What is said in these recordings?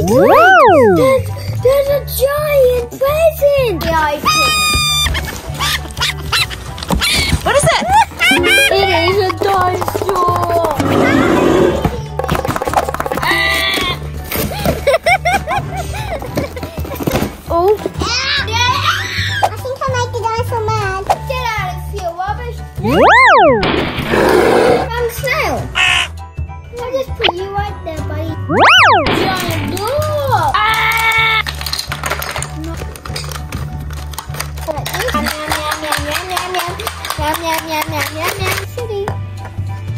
There's a giant present! What is it? It is a dinosaur! Oh! I think I might be dinosaur mad. Get out of here, rubbish! I'm snail! I'll just put you right there, buddy. Giant dog!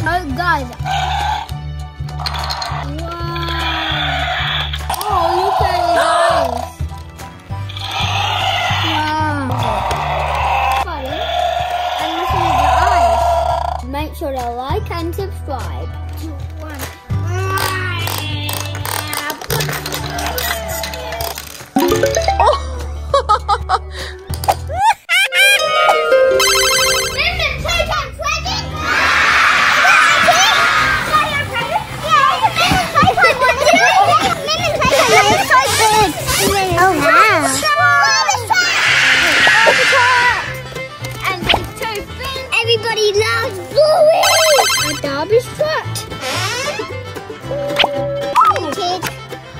Oh, guys. Wow. Oh, look at his eyes. Wow. Funny. And listen to the eyes. Make sure to like and subscribe. 2, 1. Everybody loves Bluey! A garbage truck.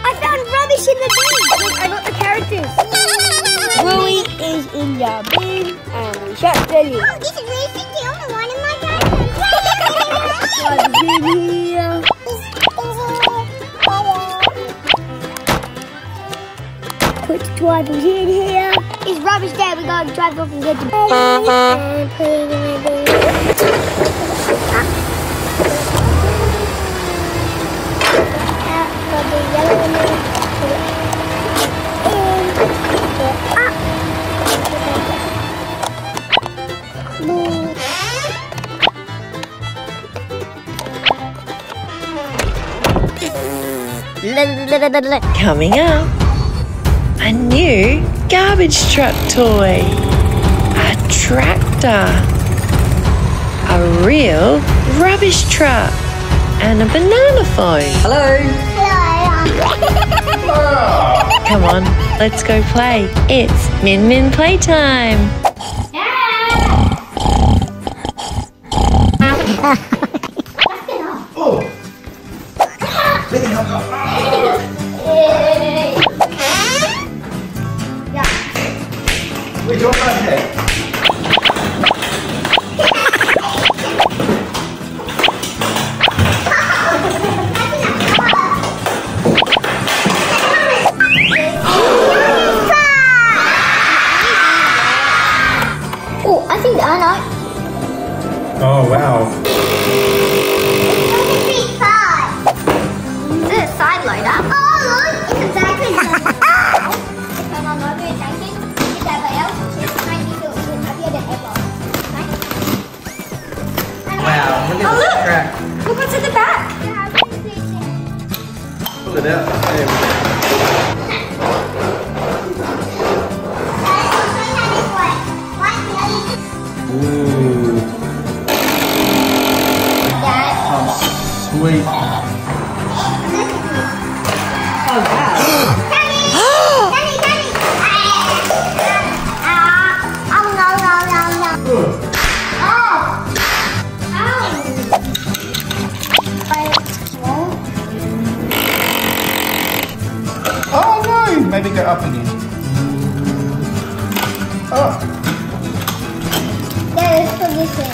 I found rubbish in the bin. I got the characters. Bluey is in your bin and we shut the lid. Oh, this is really sticky. I'm the one in my What's in here? Put the drivers in here. Is rubbish there? We gotta drive off and get the bin. And put it in the bin. Put the yellow in there. Put it in. Put it up. Coming up, a new garbage truck toy, a tractor, a real rubbish truck, and a banana phone. Hello. Come on, let's go play. It's Min Min Playtime. Oh. Where's your phone here? Oh, I think I know. Oh, wow. Is it a side loader? Oh, look, it's exactly like Turn on over and tank it. Is that what else? It's tiny little bit heavier than ever. Wow, look at this track. Look what's at the back. Pull it out. There we go. Ooh. Oh, sweet. Oh, wow. Oh, no. Maybe go up again. Oh. There is position.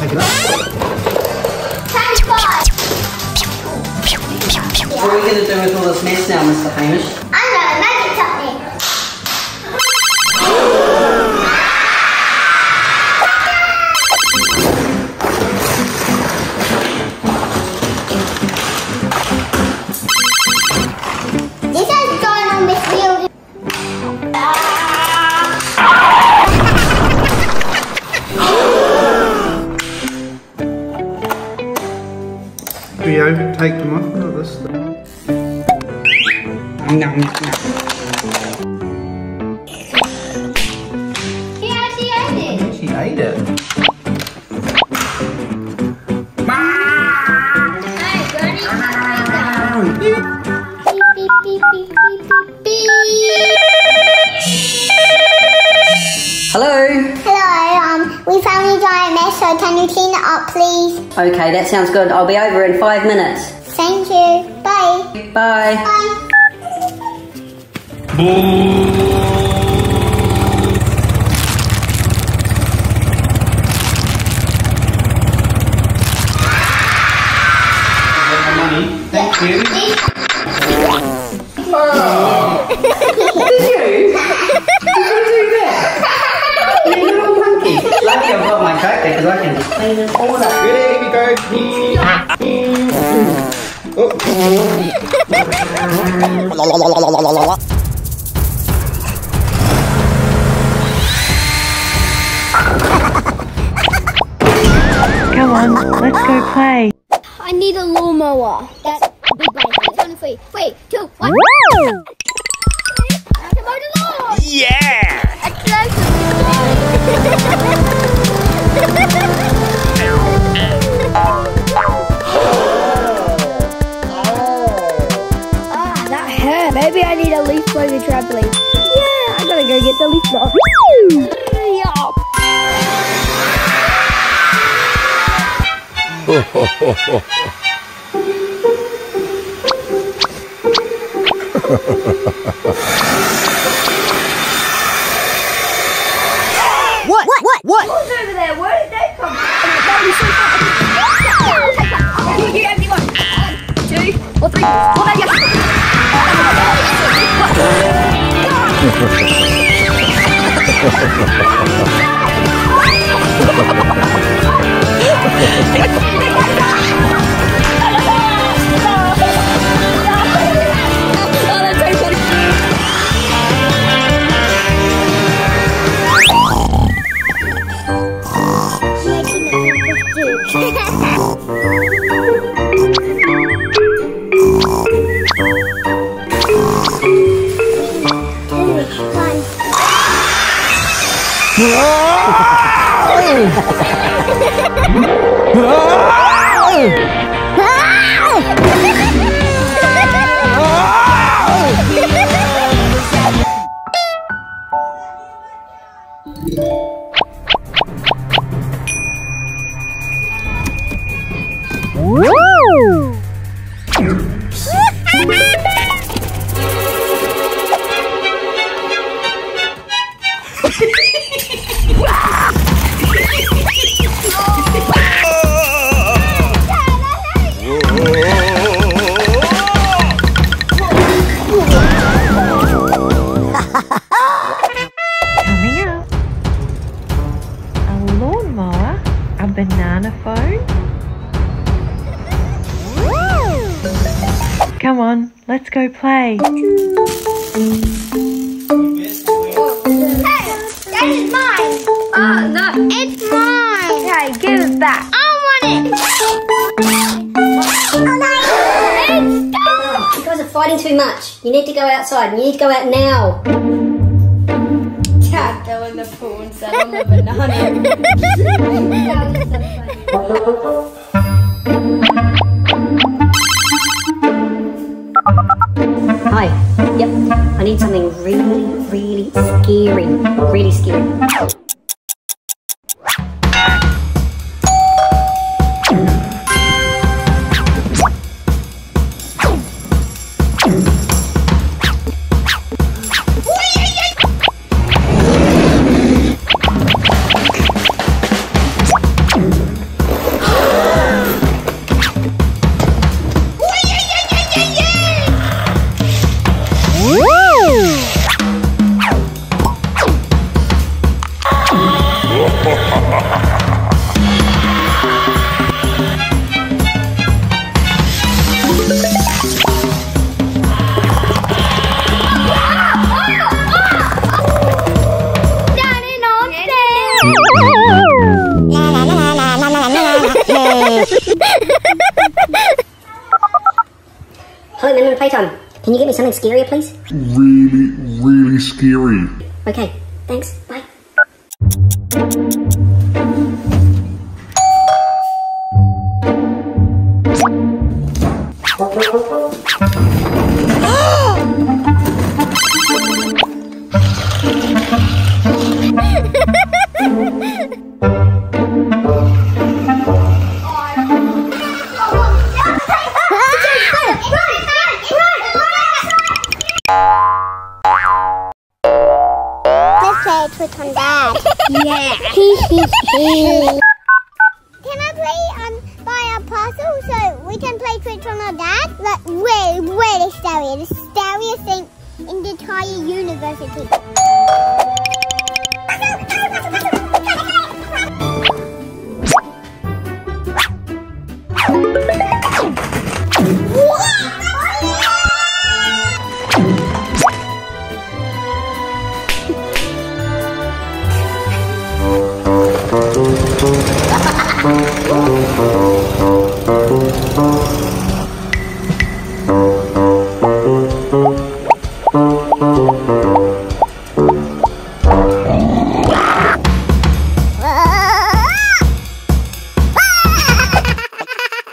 Take it up. What are we going to do with all this mess now, Mr. Hamish? I'm gonna make something. This has gone on this field. Do you take them off of this stuff? No. He actually ate it. She ate it. Hey, Bernie, Okay, that sounds good. I'll be over in 5 minutes. Thank you. Bye. Bye. Bye. Money. Thank you. You little monkey. Lucky I've got my coat there because I can clean it all up. Ready, go. Oh. Come on, let's go play. I need a lawnmower. That's a big blanket. On 3, 2, 1. I can mow the lawn. Yeah! That hurt. Maybe I need a leaf blower trampoline. Yeah, I gotta go get the leaf blower. Hurry up. What? What's over there? Where did they come from? You have one. 1, 2, or 3. Coming up, a lawnmower, a banana phone. Come on, let's go play. Hey, that is mine. Oh, no, it's mine. Okay, give it back. I want it. You guys are fighting too much. You need to go outside. You need to go out now. Dad, go in the pool and sit on the banana. Hi. Yep. I need something really scary. Really scary. Hello, Min Min Playtime. Can you get me something scarier, please? Really scary. Okay, thanks. Bye. Yeah. Can I play buy a puzzle so we can play tricks on our dad? Like really scary. The scariest thing in the entire university.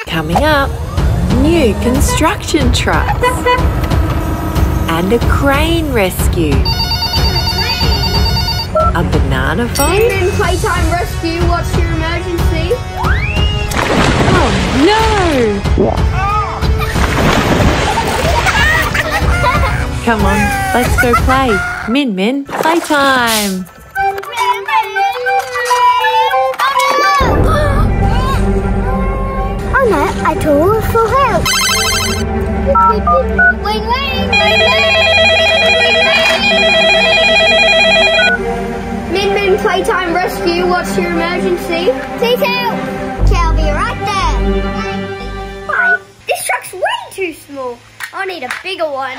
Coming up, new construction trucks and a crane rescue. A banana phone? In Playtime rescue, what's your emergency? Oh no! Come on, let's go play. Min, playtime. Oh no, I call for help. Wait. Min Playtime rescue, what's your emergency? Please help. Okay, I'll be right there. Hi. This truck's way too small. I need a bigger one.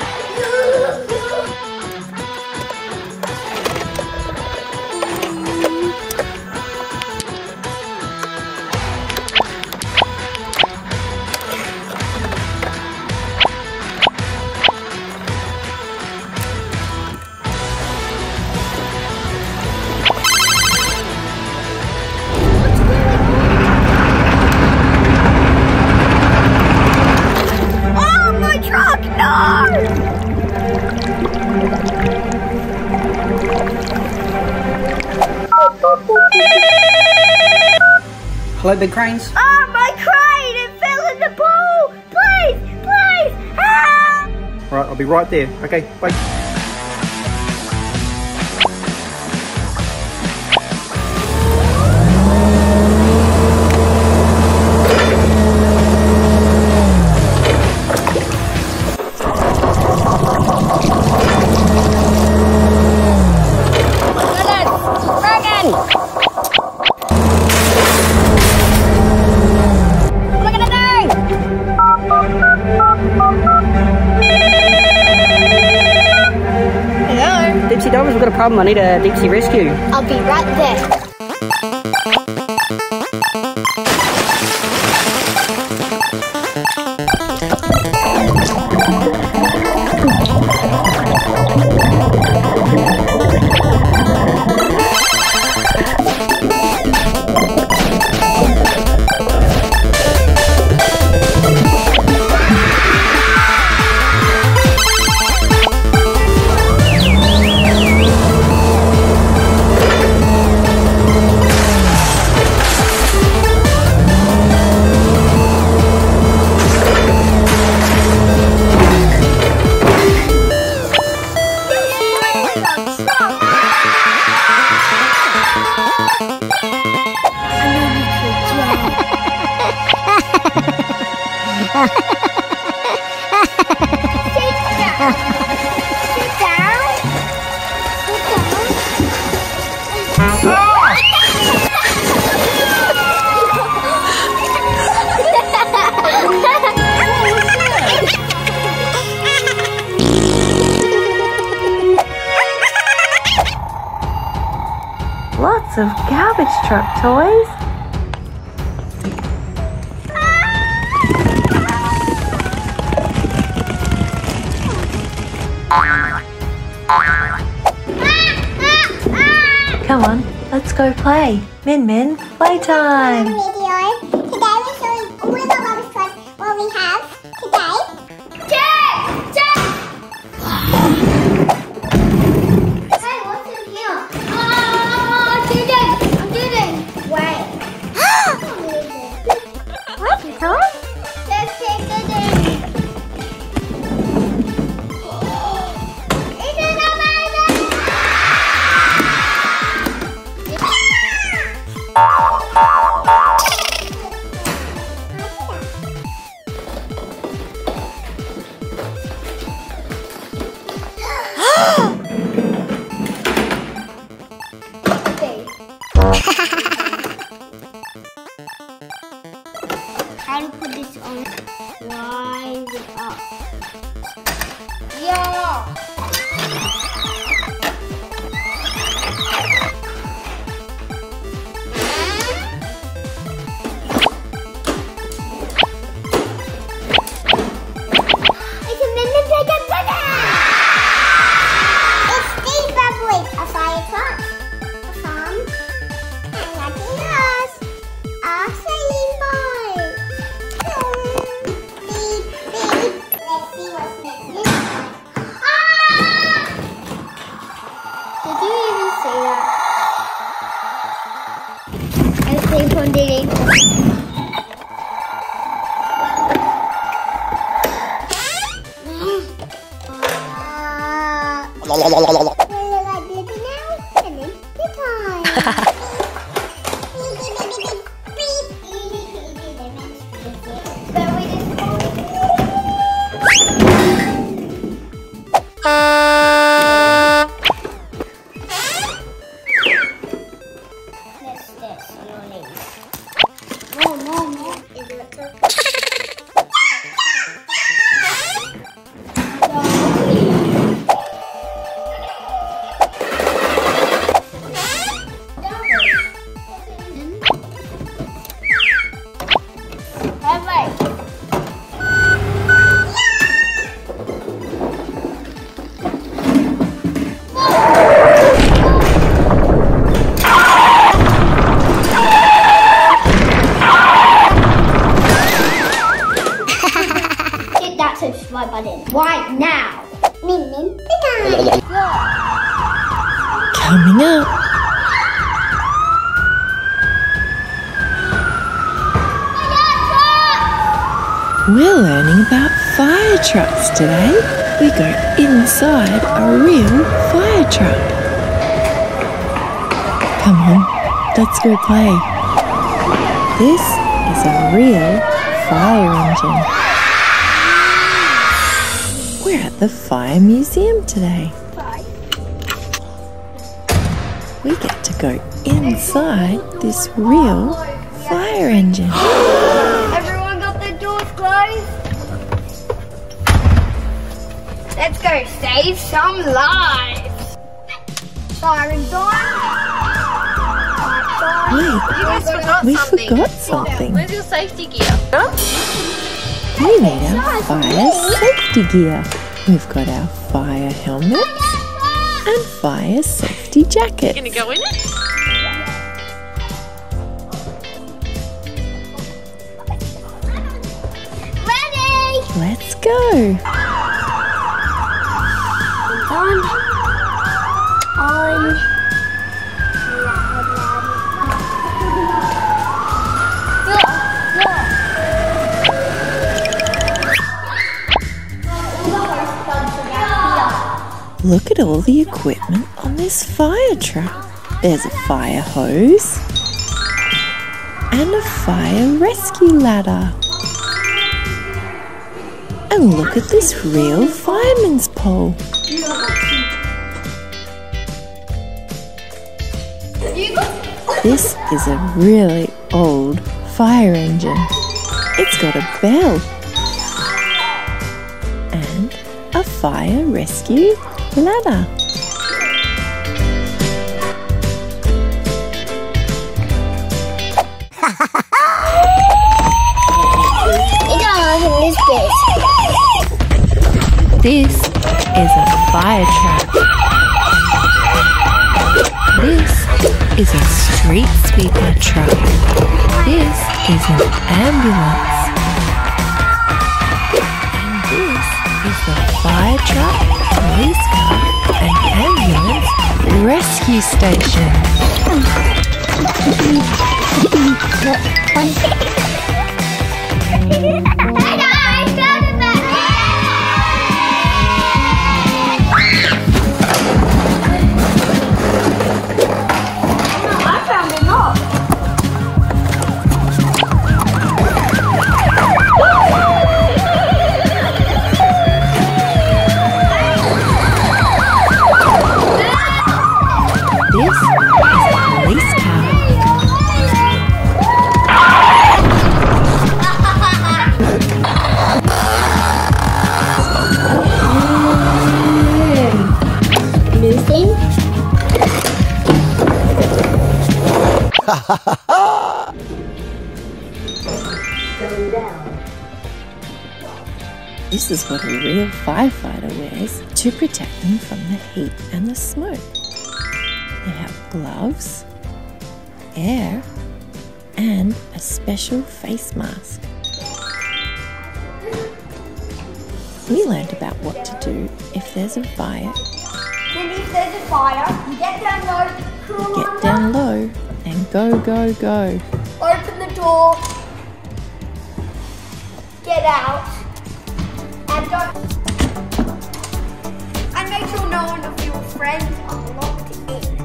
Hello, big cranes. Oh, my crane! It fell in the pool! Please! Help! Right, I'll be right there. Okay, bye. Toddlers, we've got a problem. I need a deep sea rescue. I'll be right there. Lots of garbage truck toys. Come on, let's go play. Min, playtime. Video. Today we're showing all the rubbish trucks what we have today. Check! Hey, what's in here? I'm digging. Wait. What? Tom? Let's take it in. Isn't it amazing? Yeah. It's a mini Playtime brother! It's these bubbles, a fire truck, a farm, and nothing else. A sailing boat. Beep, beep. Let's see what's next. Ah! Did you even see that? I keep on digging. Well, like BLiPPi now, and then Playtime. Subscribe button right now. Min Playtime. Coming up. We're learning about fire trucks today. We go inside a real fire truck. Come on, let's go play. This is a real fire engine. We're at the Fire Museum today. We get to go inside this real fire engine. Everyone got their doors closed? Let's go save some lives. Siren Wait, we forgot something. Where's your safety gear? We need our fire safety gear. We've got our fire helmets and fire safety jackets. Gonna go in it? Ready? Let's go. Look at all the equipment on this fire truck. There's a fire hose and a fire rescue ladder. And look at this real fireman's pole. This is a really old fire engine. It's got a bell and a fire rescue ladder. This is a fire truck. This is a street sweeper truck. This is an ambulance. And this is the fire truck, police car and ambulance rescue station. This is what a real firefighter wears to protect them from the heat and the smoke. They have gloves, air, and a special face mask. We learned about what to do if there's a fire. Then if there's a fire, you get down low, Get down low and go, go, go. open the door, get out, and go. And make sure no one of your friends are locked in.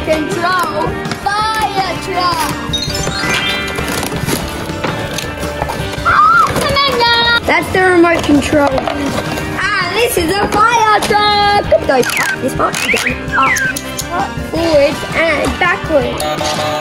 Control fire truck. That's the remote control. Ah, this is a fire truck. Go this part, up, forwards and backwards.